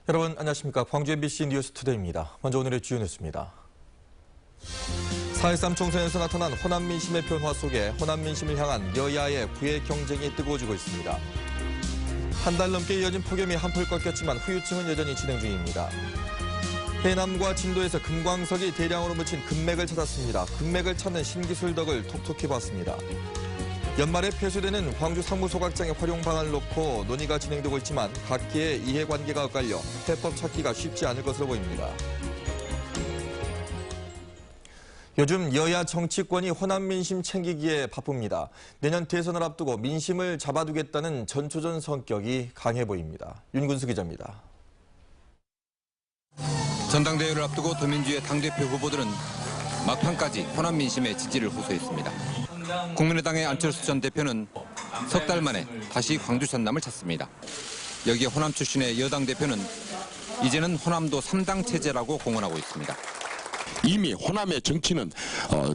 여러분 안녕하십니까. 광주 MBC 뉴스투데이입니다. 먼저 오늘의 주요 뉴스입니다. 4.13 총선에서 나타난 호남 민심의 변화 속에 호남 민심을 향한 여야의 구애 경쟁이 뜨거워지고 있습니다. 한 달 넘게 이어진 폭염이 한풀 꺾였지만 후유증은 여전히 진행 중입니다. 해남과 진도에서 금광석이 대량으로 묻힌 금맥을 찾았습니다. 금맥을 찾는 신기술 덕을 톡톡히 봤습니다. 연말에 폐쇄되는 광주 상무소각장의 활용 방안을 놓고 논의가 진행되고 있지만 각계의 이해관계가 엇갈려 해법 찾기가 쉽지 않을 것으로 보입니다. 요즘 여야 정치권이 호남 민심 챙기기에 바쁩니다. 내년 대선을 앞두고 민심을 잡아두겠다는 전초전 성격이 강해 보입니다. 윤근수 기자입니다. 전당대회를 앞두고 더민주의 당대표 후보들은 막판까지 호남 민심의 지지를 호소했습니다. 국민의당의 안철수 전 대표는 석 달 만에 다시 광주 전남을 찾습니다. 여기에 호남 출신의 여당 대표는 이제는 호남도 3당 체제라고 공언하고 있습니다. 이미 호남의 정치는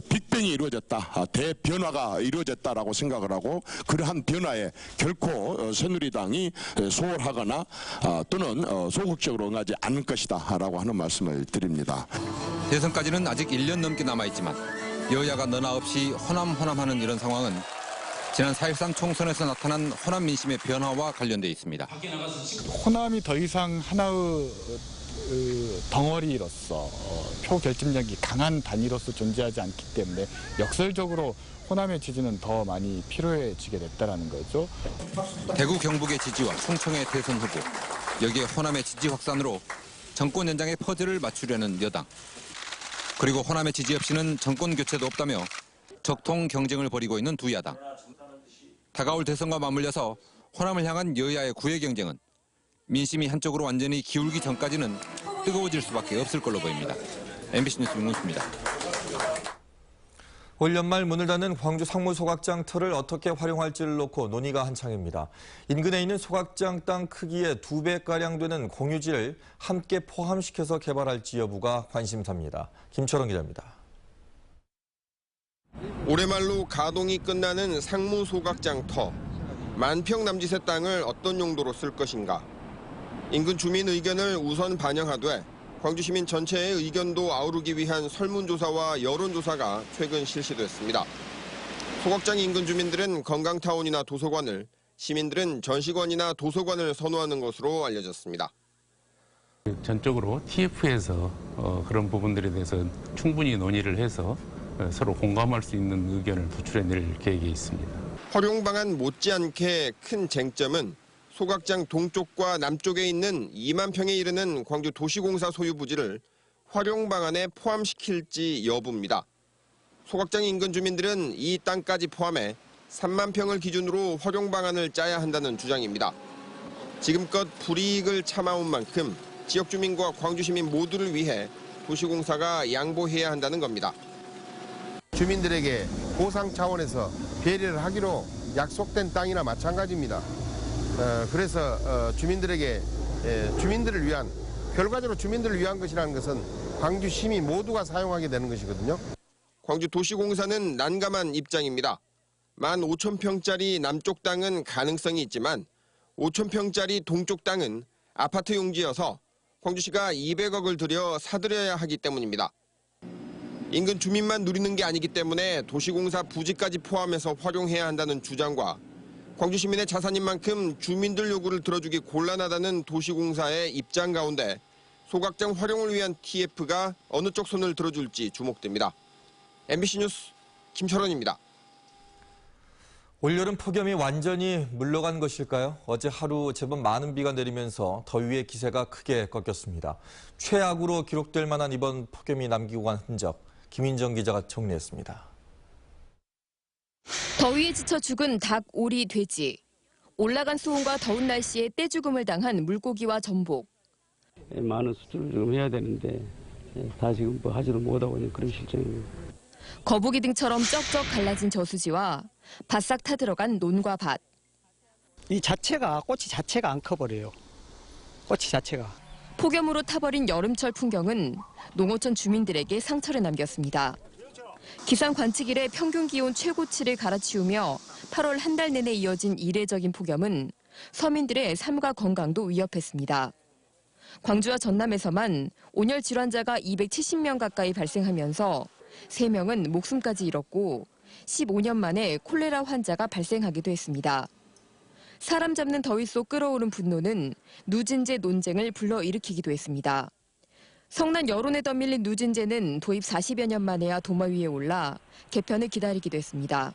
빅뱅이 이루어졌다, 대변화가 이루어졌다라고 생각을 하고 그러한 변화에 결코 새누리당이 소홀하거나 또는 소극적으로 응하지 않을 것이다라고 하는 말씀을 드립니다. 대선까지는 아직 1년 넘게 남아있지만 여야가 너나 없이 호남하는 이런 상황은 지난 4.13 총선에서 나타난 호남 민심의 변화와 관련돼 있습니다. 호남이 더 이상 하나의 덩어리로서 표결집력이 강한 단위로서 존재하지 않기 때문에 역설적으로 호남의 지지는 더 많이 필요해지게 됐다는 거죠. 대구 경북의 지지와 충청의 대선 후보, 여기에 호남의 지지 확산으로 정권 연장의 퍼즐을 맞추려는 여당. 그리고 호남의 지지 없이는 정권 교체도 없다며 적통 경쟁을 벌이고 있는 두 야당. 다가올 대선과 맞물려서 호남을 향한 여야의 구애 경쟁은 민심이 한쪽으로 완전히 기울기 전까지는 뜨거워질 수밖에 없을 걸로 보입니다. MBC 뉴스 윤문수입니다. 올 연말 문을 닫는 광주 상무소각장 터를 어떻게 활용할지를 놓고 논의가 한창입니다. 인근에 있는 소각장 땅 크기의 2배가량 되는 공유지를 함께 포함시켜서 개발할지 여부가 관심사입니다. 김철원 기자입니다. 올해 말로 가동이 끝나는 상무소각장 터. 만평 남짓의 땅을 어떤 용도로 쓸 것인가. 인근 주민 의견을 우선 반영하되 광주 시민 전체의 의견도 아우르기 위한 설문조사와 여론조사가 최근 실시됐습니다. 소각장 인근 주민들은 건강타운이나 도서관을, 시민들은 전시관이나 도서관을 선호하는 것으로 알려졌습니다. 전적으로 TF에서 그런 부분들에 대해서 충분히 논의를 해서 서로 공감할 수 있는 의견을 도출해낼 계획이 있습니다. 활용 방안 못지않게 큰 쟁점은 소각장 동쪽과 남쪽에 있는 2만 평에 이르는 광주 도시공사 소유 부지를 활용 방안에 포함시킬지 여부입니다. 소각장 인근 주민들은 이 땅까지 포함해 3만 평을 기준으로 활용 방안을 짜야 한다는 주장입니다. 지금껏 불이익을 참아온 만큼 지역 주민과 광주 시민 모두를 위해 도시공사가 양보해야 한다는 겁니다. 주민들에게 보상 차원에서 배려를 하기로 약속된 땅이나 마찬가지입니다. 그래서 주민들에게 주민들을 위한, 결과적으로 주민들을 위한 것이라는 것은 광주 시민 모두가 사용하게 되는 것이거든요. 광주 도시공사는 난감한 입장입니다. 15,000평짜리 남쪽 땅은 가능성이 있지만 5,000평짜리 동쪽 땅은 아파트 용지여서 광주시가 200억을 들여 사들여야 하기 때문입니다. 인근 주민만 누리는 게 아니기 때문에 도시공사 부지까지 포함해서 활용해야 한다는 주장과 광주 시민의 자산인 만큼 주민들 요구를 들어주기 곤란하다는 도시공사의 입장 가운데 소각장 활용을 위한 TF가 어느 쪽 손을 들어줄지 주목됩니다. MBC 뉴스 김철원입니다. 올여름 폭염이 완전히 물러간 것일까요? 어제 하루 제법 많은 비가 내리면서 더위의 기세가 크게 꺾였습니다. 최악으로 기록될 만한 이번 폭염이 남기고 간 흔적, 김인정 기자가 정리했습니다. 더위에 지쳐 죽은 닭, 오리, 돼지. 올라간 수온과 더운 날씨에 떼죽음을 당한 물고기와 전복. 많은 수술을 좀 해야 되는데 다 지금 뭐 하지도 못하고 있는 그런 실정입니다. 거북이 등처럼 쩍쩍 갈라진 저수지와 바싹 타들어간 논과 밭. 이 자체가, 꽃이 자체가 안 커버려요. 꽃이 자체가. 폭염으로 타버린 여름철 풍경은 농어촌 주민들에게 상처를 남겼습니다. 기상 관측일에 평균 기온 최고치를 갈아치우며 8월 한 달 내내 이어진 이례적인 폭염은 서민들의 삶과 건강도 위협했습니다. 광주와 전남에서만 온열 질환자가 270명 가까이 발생하면서 3명은 목숨까지 잃었고 15년 만에 콜레라 환자가 발생하기도 했습니다. 사람 잡는 더위 속 끓어오른 분노는 누진제 논쟁을 불러일으키기도 했습니다. 성난 여론에 떠밀린 누진제는 도입 40여 년 만에야 도마 위에 올라 개편을 기다리기도 했습니다.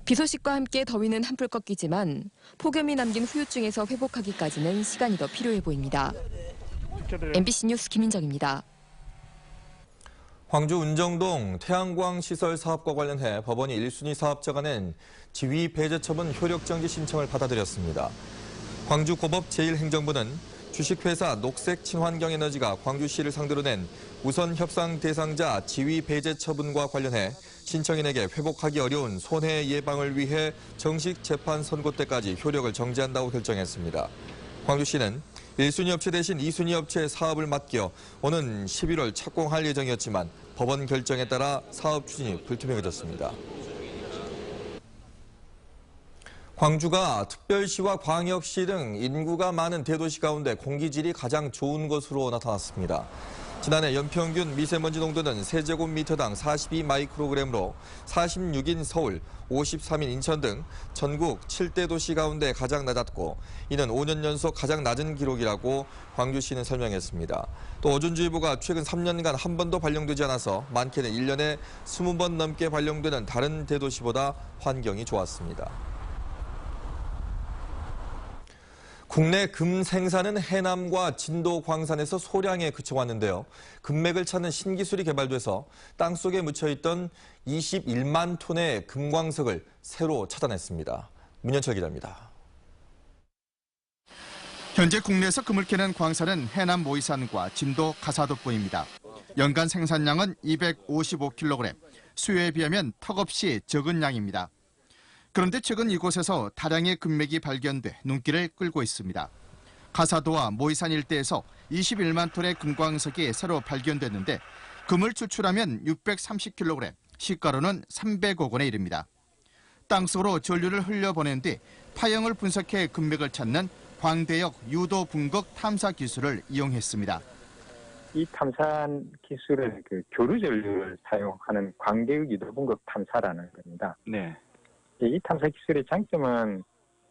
비 소식과 함께 더위는 한풀 꺾이지만 폭염이 남긴 후유증에서 회복하기까지는 시간이 더 필요해 보입니다. MBC 뉴스 김인정입니다. 광주 은정동 태양광 시설 사업과 관련해 법원이 1순위 사업자가 낸 지위 배제 처분 효력정지 신청을 받아들였습니다. 광주 고법 제1행정부는 주식회사 녹색친환경에너지가 광주시를 상대로 낸 우선 협상 대상자 지위 배제 처분과 관련해 신청인에게 회복하기 어려운 손해 예방을 위해 정식 재판 선고 때까지 효력을 정지한다고 결정했습니다. 광주시는 1순위 업체 대신 2순위 업체에 사업을 맡겨 오는 11월 착공할 예정이었지만 법원 결정에 따라 사업 추진이 불투명해졌습니다. 광주가 특별시와 광역시 등 인구가 많은 대도시 가운데 공기질이 가장 좋은 것으로 나타났습니다. 지난해 연평균 미세먼지 농도는 세제곱미터당 42마이크로그램으로 46인 서울, 53인 인천 등 전국 7대 도시 가운데 가장 낮았고 이는 5년 연속 가장 낮은 기록이라고 광주시는 설명했습니다. 또 오존주의보가 최근 3년간 한 번도 발령되지 않아서 많게는 1년에 20번 넘게 발령되는 다른 대도시보다 환경이 좋았습니다. 국내 금 생산은 해남과 진도 광산에서 소량에 그쳐왔는데요. 금맥을 찾는 신기술이 개발돼서 땅속에 묻혀있던 21만 톤의 금광석을 새로 찾아냈습니다. 문현철 기자입니다. 현재 국내에서 금을 캐는 광산은 해남 모이산과 진도 가사도뿐입니다. 연간 생산량은 255kg, 수요에 비하면 턱없이 적은 양입니다. 그런데 최근 이곳에서 다량의 금맥이 발견돼 눈길을 끌고 있습니다. 가사도와 모이산 일대에서 21만 톤의 금광석이 새로 발견됐는데 금을 추출하면 630kg, 시가로는 300억 원에 이릅니다. 땅속으로 전류를 흘려보낸 뒤 파형을 분석해 금맥을 찾는 광대역 유도 분극 탐사 기술을 이용했습니다. 이 탐사 기술은 교류 전류를 사용하는 광대역 유도 분극 탐사라는 겁니다. 네. 이 탐사 기술의 장점은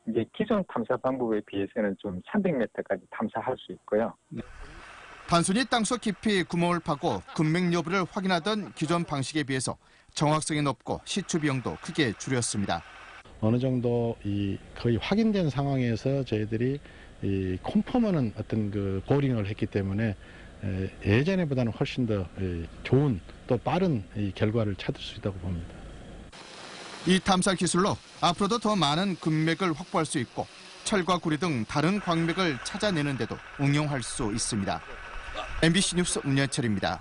이제 기존 탐사 방법에 비해서는 좀 300m까지 탐사할 수 있고요. 단순히 땅속 깊이 구멍을 파고 금맥 여부를 확인하던 기존 방식에 비해서 정확성이 높고 시추 비용도 크게 줄였습니다. 어느 정도 거의 확인된 상황에서 저희들이 컨펌하는 어떤 보링을 했기 때문에 예전에보다는 훨씬 더 좋은 또 빠른 결과를 찾을 수 있다고 봅니다. 이 탐사 기술로 앞으로도 더 많은 금맥을 확보할 수 있고 철과 구리 등 다른 광맥을 찾아내는 데도 응용할 수 있습니다. MBC 뉴스 문현철입니다.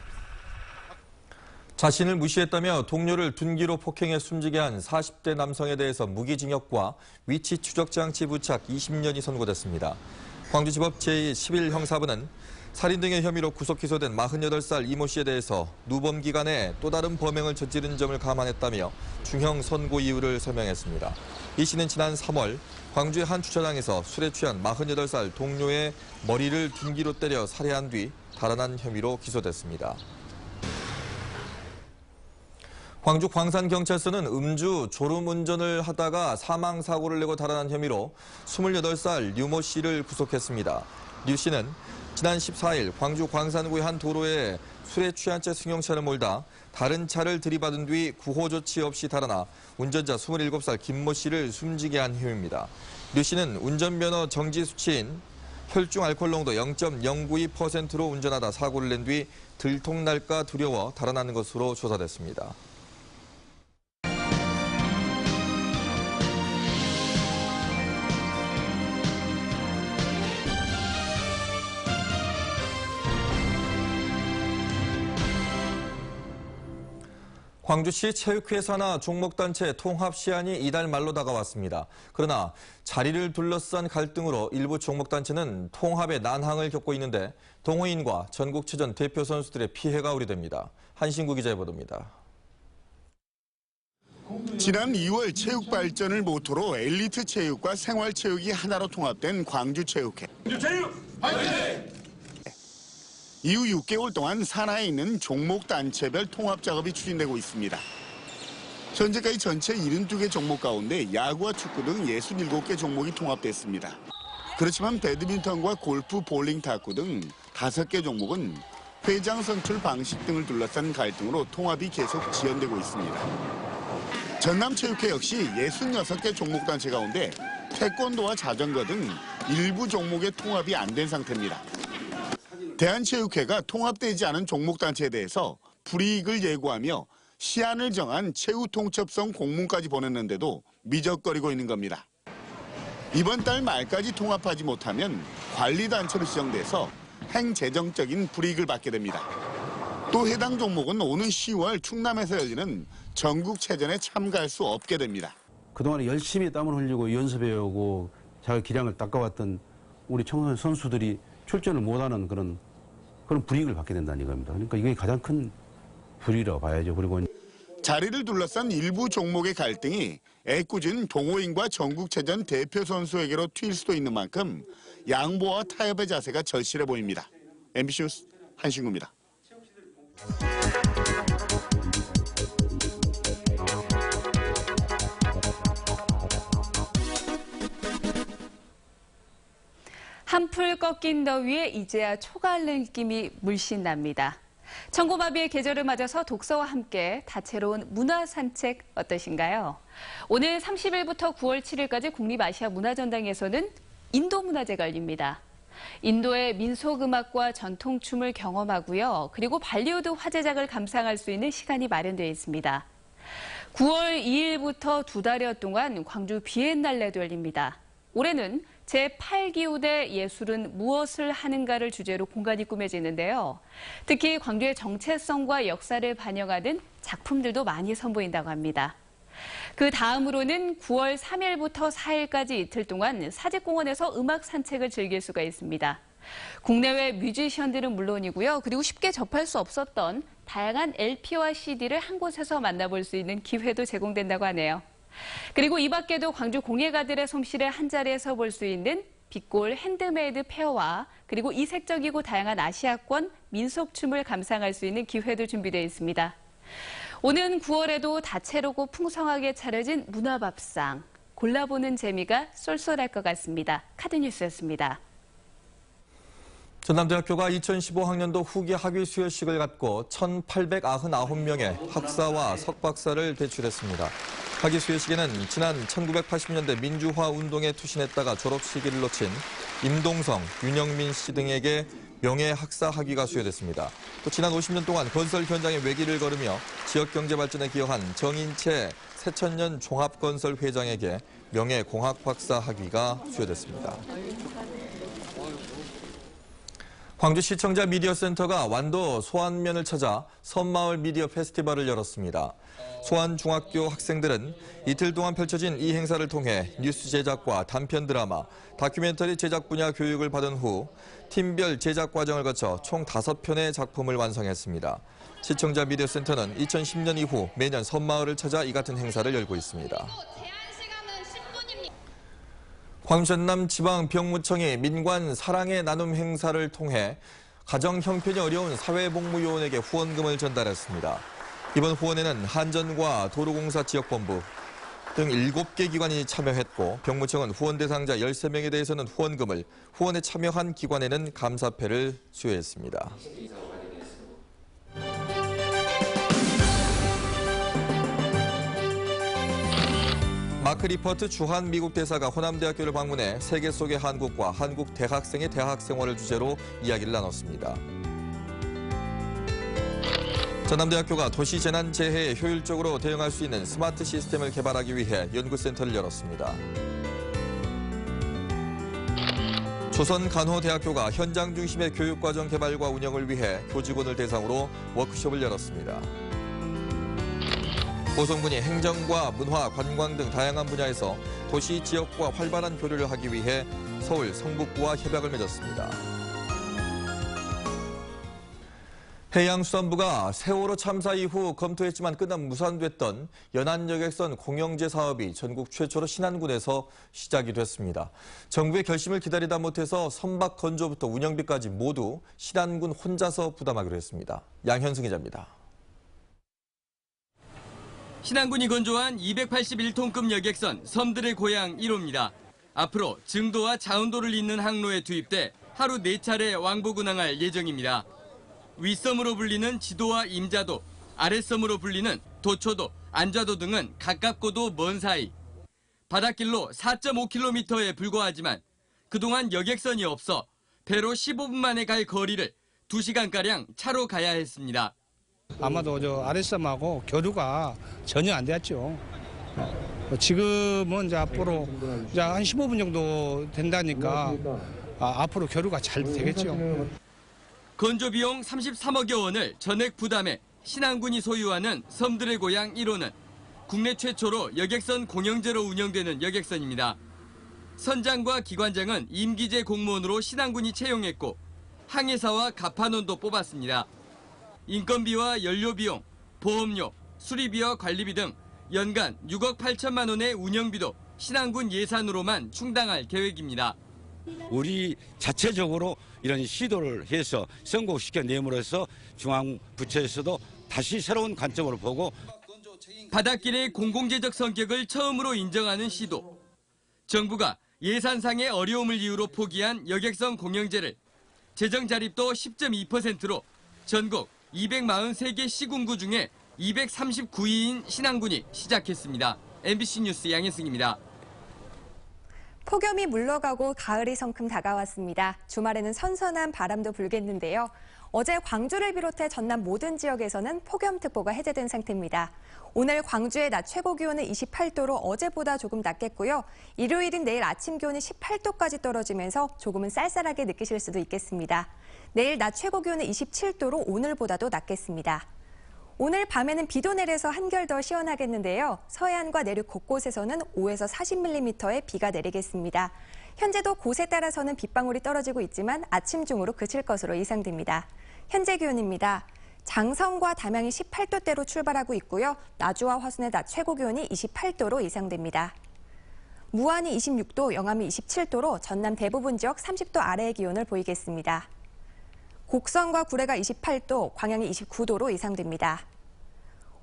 자신을 무시했다며 동료를 둔기로 폭행해 숨지게 한 40대 남성에 대해서 무기징역과 위치 추적 장치 부착 20년이 선고됐습니다. 광주지법 제11형사부는 살인 등의 혐의로 구속 기소된 48살 이모 씨에 대해서 누범 기간에 또 다른 범행을 저지른 점을 감안했다며 중형 선고 이유를 설명했습니다. 이 씨는 지난 3월 광주의 한 주차장에서 술에 취한 48살 동료의 머리를 둔기로 때려 살해한 뒤 달아난 혐의로 기소됐습니다. 광주 광산경찰서는 음주 졸음운전을 하다가 사망사고를 내고 달아난 혐의로 28살 류모 씨를 구속했습니다. 류 씨는 지난 14일 광주 광산구의 한 도로에 술에 취한 채 승용차를 몰다 다른 차를 들이받은 뒤 구호 조치 없이 달아나 운전자 27살 김모 씨를 숨지게 한 혐의입니다. 류 씨는 운전면허 정지 수치인 혈중 알코올 농도 0.092%로 운전하다 사고를 낸 뒤 들통날까 두려워 달아나는 것으로 조사됐습니다. 광주시 체육회 산하 종목단체 통합 시한이 이달 말로 다가왔습니다. 그러나 자리를 둘러싼 갈등으로 일부 종목단체는 통합의 난항을 겪고 있는데 동호인과 전국체전 대표 선수들의 피해가 우려됩니다. 한신구 기자의 보도입니다. 지난 2월 체육 발전을 모토로 엘리트 체육과 생활 체육이 하나로 통합된 광주체육회. 광주체육 화이팅! 이후 6개월 동안 산하에 있는 종목 단체별 통합 작업이 추진되고 있습니다. 현재까지 전체 72개 종목 가운데 야구와 축구 등 67개 종목이 통합됐습니다. 그렇지만 배드민턴과 골프, 볼링, 탁구 등 5개 종목은 회장 선출 방식 등을 둘러싼 갈등으로 통합이 계속 지연되고 있습니다. 전남체육회 역시 66개 종목 단체 가운데 태권도와 자전거 등 일부 종목의 통합이 안 된 상태입니다. 대한체육회가 통합되지 않은 종목 단체에 대해서 불이익을 예고하며 시한을 정한 최후 통첩성 공문까지 보냈는데도 미적거리고 있는 겁니다. 이번 달 말까지 통합하지 못하면 관리단체로 지정돼서 행재정적인 불이익을 받게 됩니다. 또 해당 종목은 오는 10월 충남에서 열리는 전국체전에 참가할 수 없게 됩니다. 그동안에 열심히 땀을 흘리고 연습해오고 자기 기량을 닦아왔던 우리 청소년 선수들이 출전을 못하는 그런 불이익을 받게 된다는 이겁니다. 그러니까 이게 가장 큰 불이익이라고 봐야죠. 그리고 자리를 둘러싼 일부 종목의 갈등이 애꿎은 동호인과 전국체전 대표 선수에게로 튈 수도 있는 만큼 양보와 타협의 자세가 절실해 보입니다. MBC 뉴스 한신구입니다. 한풀 꺾인 더위에 이제야 초가을 느낌이 물씬 납니다. 천고마비의 계절을 맞아서 독서와 함께 다채로운 문화 산책 어떠신가요? 오늘 30일부터 9월 7일까지 국립아시아문화전당에서는 인도 문화제가 열립니다. 인도의 민속음악과 전통춤을 경험하고요. 그리고 발리우드 화제작을 감상할 수 있는 시간이 마련되어 있습니다. 9월 2일부터 2달여 동안 광주 비엔날레도 열립니다. 올해는 제8기후대 예술은 무엇을 하는가를 주제로 공간이 꾸며지는데요. 특히 광주의 정체성과 역사를 반영하는 작품들도 많이 선보인다고 합니다. 그 다음으로는 9월 3일부터 4일까지 이틀 동안 사직공원에서 음악 산책을 즐길 수가 있습니다. 국내외 뮤지션들은 물론이고요. 그리고 쉽게 접할 수 없었던 다양한 LP와 CD를 한 곳에서 만나볼 수 있는 기회도 제공된다고 하네요. 그리고 이 밖에도 광주 공예가들의 솜씨를 한자리에서 볼 수 있는 빛골 핸드메이드 페어와 그리고 이색적이고 다양한 아시아권 민속춤을 감상할 수 있는 기회도 준비되어 있습니다. 오는 9월에도 다채롭고 풍성하게 차려진 문화밥상, 골라보는 재미가 쏠쏠할 것 같습니다. 카드뉴스였습니다. 전남대학교가 2015학년도 후기 학위 수여식을 갖고 1,899명의 학사와 석박사를 배출했습니다. 학위 수여식에는 지난 1980년대 민주화 운동에 투신했다가 졸업 시기를 놓친 임동성, 윤영민 씨 등에게 명예 학사 학위가 수여됐습니다. 또 지난 50년 동안 건설 현장의 외길을 걸으며 지역 경제 발전에 기여한 정인채 새천년 종합건설 회장에게 명예 공학 박사 학위가 수여됐습니다. 광주시청자 미디어센터가 완도 소안면을 찾아 섬마을 미디어 페스티벌을 열었습니다. 소안중학교 학생들은 이틀 동안 펼쳐진 이 행사를 통해 뉴스 제작과 단편 드라마, 다큐멘터리 제작 분야 교육을 받은 후 팀별 제작 과정을 거쳐 총 5편의 작품을 완성했습니다. 시청자 미디어센터는 2010년 이후 매년 섬마을을 찾아 이 같은 행사를 열고 있습니다. 광주 전남 지방 병무청이 민관 사랑의 나눔 행사를 통해 가정 형편이 어려운 사회복무요원에게 후원금을 전달했습니다. 이번 후원에는 한전과 도로공사 지역본부 등 7개 기관이 참여했고 병무청은 후원 대상자 13명에 대해서는 후원금을, 후원에 참여한 기관에는 감사패를 수여했습니다. 마크 리퍼트 주한 미국 대사가 호남대학교를 방문해 세계 속의 한국과 한국 대학생의 대학 생활을 주제로 이야기를 나눴습니다. 전남대학교가 도시재난재해에 효율적으로 대응할 수 있는 스마트 시스템을 개발하기 위해 연구센터를 열었습니다. 조선간호대학교가 현장 중심의 교육과정 개발과 운영을 위해 교직원을 대상으로 워크숍을 열었습니다. 고성군이 행정과 문화, 관광 등 다양한 분야에서 도시 지역과 활발한 교류를 하기 위해 서울 성북구와 협약을 맺었습니다. 해양수산부가 세월호 참사 이후 검토했지만 끝나 무산됐던 연안여객선 공영제 사업이 전국 최초로 신안군에서 시작이 됐습니다. 정부의 결심을 기다리다 못해서 선박 건조부터 운영비까지 모두 신안군 혼자서 부담하기로 했습니다. 양현승 기자입니다. 신안군이 건조한 281톤급 여객선 섬들의 고향 1호입니다. 앞으로 증도와 자운도를 잇는 항로에 투입돼 하루 4차례 왕복 운항할 예정입니다. 윗섬으로 불리는 지도와 임자도, 아랫섬으로 불리는 도초도, 안좌도 등은 가깝고도 먼 사이. 바닷길로 4.5km에 불과하지만 그동안 여객선이 없어 배로 15분 만에 갈 거리를 2시간가량 차로 가야 했습니다. 아마도 저 아랫섬하고 교류가 전혀 안 됐죠. 지금은 이제 앞으로 이제 한 15분 정도 된다니까 앞으로 교류가 잘 되겠죠. 건조 비용 33억여 원을 전액 부담해 신안군이 소유하는 섬들의 고향 1호는 국내 최초로 여객선 공영제로 운영되는 여객선입니다. 선장과 기관장은 임기제 공무원으로 신안군이 채용했고 항해사와 갑판원도 뽑았습니다. 인건비와 연료비용, 보험료, 수리비와 관리비 등 연간 6억 8천만 원의 운영비도 신안군 예산으로만 충당할 계획입니다. 우리 자체적으로 이런 시도를 해서 성공시켜 내므로써 중앙부처에서도 다시 새로운 관점으로 보고 바닷길의 공공재적 성격을 처음으로 인정하는 시도. 정부가 예산상의 어려움을 이유로 포기한 여객선 공영제를 재정 자립도 10.2%로 전국 243개 시군구 중에 239위인 신안군이 시작했습니다. MBC 뉴스 양현승입니다. 폭염이 물러가고 가을이 성큼 다가왔습니다. 주말에는 선선한 바람도 불겠는데요. 어제 광주를 비롯해 전남 모든 지역에서는 폭염특보가 해제된 상태입니다. 오늘 광주의 낮 최고 기온은 28도로 어제보다 조금 낮겠고요. 일요일인 내일 아침 기온이 18도까지 떨어지면서 조금은 쌀쌀하게 느끼실 수도 있겠습니다. 내일 낮 최고 기온은 27도로 오늘보다도 낮겠습니다. 오늘 밤에는 비도 내려서 한결 더 시원하겠는데요. 서해안과 내륙 곳곳에서는 5에서 40mm의 비가 내리겠습니다. 현재도 곳에 따라서는 빗방울이 떨어지고 있지만 아침 중으로 그칠 것으로 예상됩니다. 현재 기온입니다. 장성과 담양이 18도대로 출발하고 있고요. 나주와 화순의 낮 최고 기온이 28도로 예상됩니다. 무안이 26도, 영암이 27도로 전남 대부분 지역 30도 아래의 기온을 보이겠습니다. 곡성과 구례가 28도, 광양이 29도로 예상됩니다.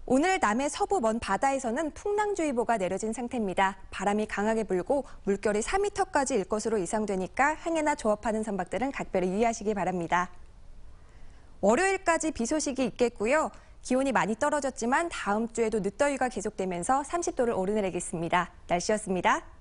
오늘 남해 서부 먼 바다에서는 풍랑주의보가 내려진 상태입니다. 바람이 강하게 불고 물결이 4m까지 일 것으로 예상되니까 항해나 조업하는 선박들은 각별히 유의하시기 바랍니다. 월요일까지 비 소식이 있겠고요. 기온이 많이 떨어졌지만 다음 주에도 늦더위가 계속되면서 30도를 오르내리겠습니다. 날씨였습니다.